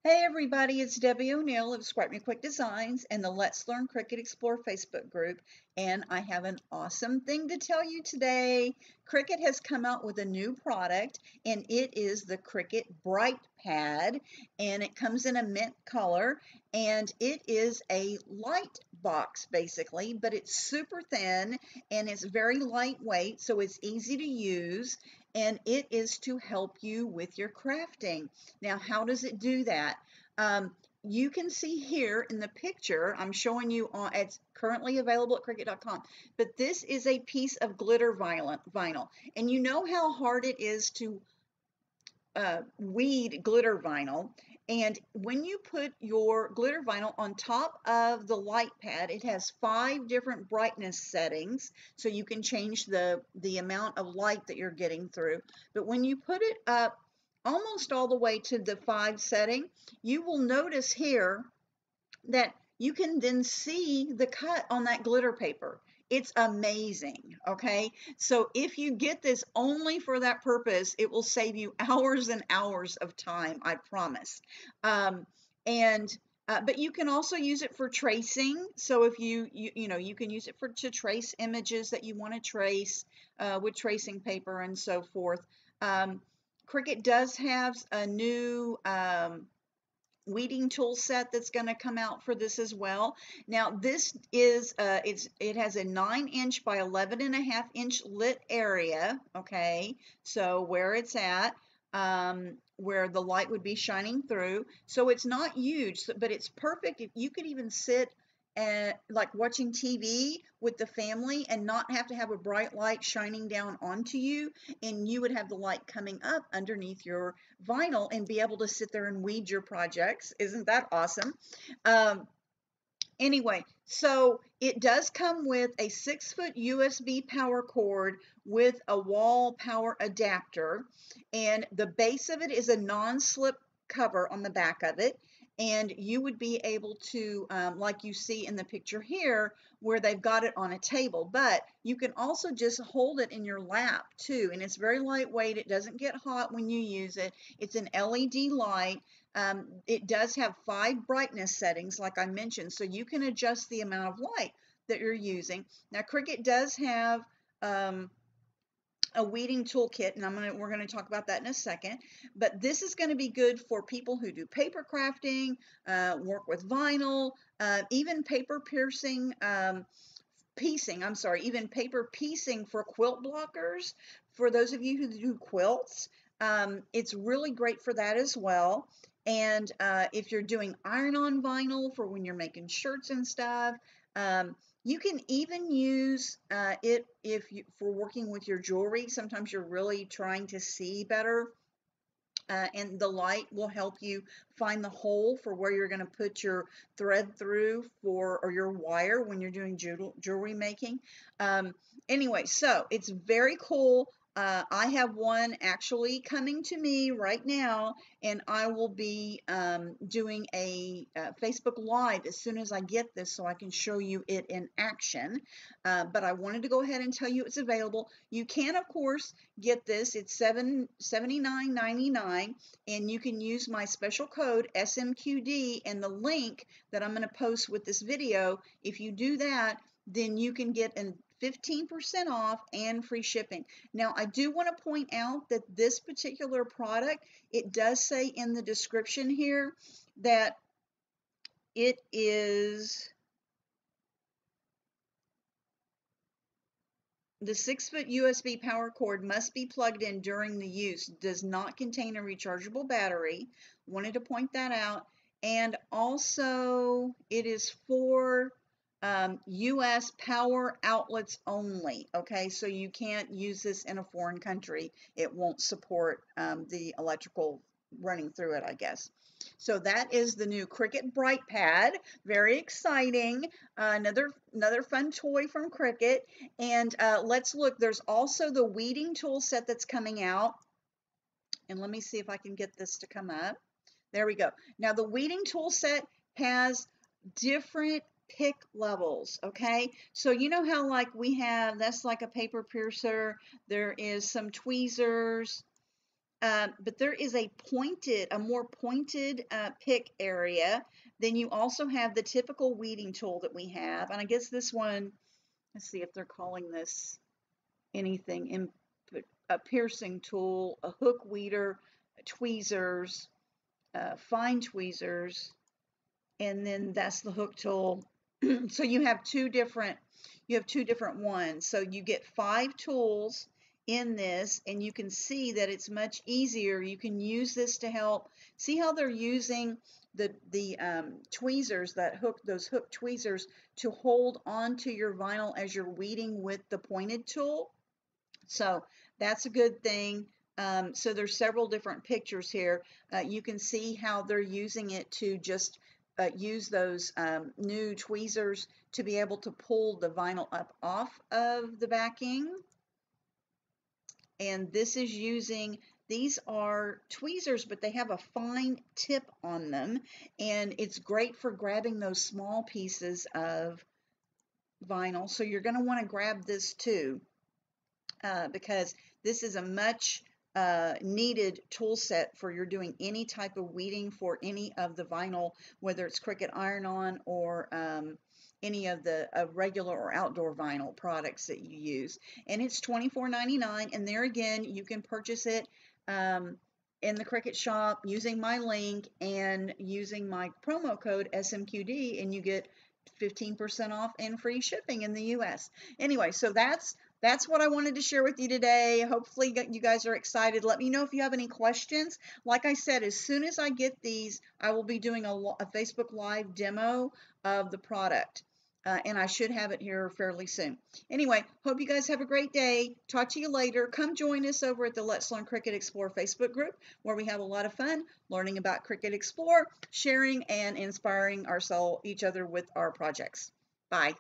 Hey everybody, it's Debbie O'Neill of Swipe Me Quick Designs and the Let's Learn Cricut Explore Facebook group, and I have an awesome thing to tell you today. Cricut has come out with a new product, and it is the Cricut Bright Pad, and it comes in a mint color, and it is a light box basically, but it's super thin and it's very lightweight, so it's easy to use, and it is to help you with your crafting. Now, how does it do that? Um, you can see here in the picture, I'm showing you on, it's currently available at Cricut.com, but this is a piece of glitter vinyl. And you know how hard it is to weed glitter vinyl. And when you put your glitter vinyl on top of the light pad, it has 5 different brightness settings, so you can change the amount of light that you're getting through. But when you put it up almost all the way to the 5 setting, you will notice here that you can then see the cut on that glitter paper. It's amazing, okay? So if you get this only for that purpose, it will save you hours and hours of time, I promise. Um, and but you can also use it for tracing. So if you can use it to trace images that you want to trace with tracing paper and so forth. Cricut does have a new weeding tool set that's going to come out for this as well. Now this is it has a 9-inch by 11.5-inch lit area, okay, so where it's at, where the light would be shining through. So it's not huge, but it's perfect. If you could even sit like watching TV with the family and not have to have a bright light shining down onto you, and you would have the light coming up underneath your vinyl and be able to sit there and weed your projects. Isn't that awesome? Anyway, so it does come with a 6-foot USB power cord with a wall power adapter, and the base of it is a non-slip cover on the back of it, and you would be able to, like you see in the picture here, where they've got it on a table, but you can also just hold it in your lap too, and it's very lightweight. It doesn't get hot when you use it. It's an LED light. It does have 5 brightness settings, like I mentioned, so you can adjust the amount of light that you're using. Now, Cricut does have a weeding toolkit, and we're gonna talk about that in a second. But this is going to be good for people who do paper crafting, work with vinyl, even paper piercing. Even paper piecing for quilt blockers. For those of you who do quilts, it's really great for that as well. And if you're doing iron-on vinyl for when you're making shirts and stuff, you can even use it for working with your jewelry. Sometimes you're really trying to see better. And the light will help you find the hole for where you're going to put your thread through or your wire when you're doing jewelry making. Anyway, so it's very cool. I have one actually coming to me right now, and I will be doing a Facebook Live as soon as I get this so I can show you it in action. But I wanted to go ahead and tell you it's available. You can, of course, get this. It's $79.99, and you can use my special code SMQD and the link that I'm going to post with this video. If you do that, then you can get a 15% off and free shipping. Now, I do want to point out that this particular product, it does say in the description here that it is the 6-foot USB power cord must be plugged in during the use. Does not contain a rechargeable battery. Wanted to point that out. And also, it is for US power outlets only. Okay, so you can't use this in a foreign country. It won't support the electrical running through it, I guess. So that is the new Cricut Bright Pad. Very exciting. Another fun toy from Cricut. And let's look. There's also the weeding tool set that's coming out. And let me see if I can get this to come up. There we go. Now the weeding tool set has different pick levels, okay? So you know how like we have, that's like a paper piercer. There is some tweezers. but there is a more pointed pick area. Then you also have the typical weeding tool that we have, and I guess this one, let's see if they're calling this anything, a piercing tool, a hook weeder, tweezers, fine tweezers, and then that's the hook tool. So you have two different ones. So you get 5 tools in this, and you can see that it's much easier. You can use this to help. See how they're using the tweezers, those hook tweezers, to hold onto your vinyl as you're weeding with the pointed tool. So that's a good thing. So there's several different pictures here. You can see how they're using it to just use those new tweezers to be able to pull the vinyl up off of the backing. And this is these are tweezers, but they have a fine tip on them, and it's great for grabbing those small pieces of vinyl. So you're going to want to grab this too, because this is a much needed tool set for you're doing any type of weeding for any of the vinyl, whether it's Cricut iron-on or any of the regular or outdoor vinyl products that you use. And it's $24.99, and there again, you can purchase it in the Cricut shop using my link and using my promo code SMQD, and you get 15% off and free shipping in the US. Anyway, so that's what I wanted to share with you today. Hopefully you guys are excited. Let me know if you have any questions. Like I said, as soon as I get these, I will be doing a Facebook Live demo of the product. And I should have it here fairly soon. Anyway, hope you guys have a great day. Talk to you later. Come join us over at the Let's Learn Cricut Explore Facebook group, where we have a lot of fun learning about Cricut Explore, sharing and inspiring each other with our projects. Bye.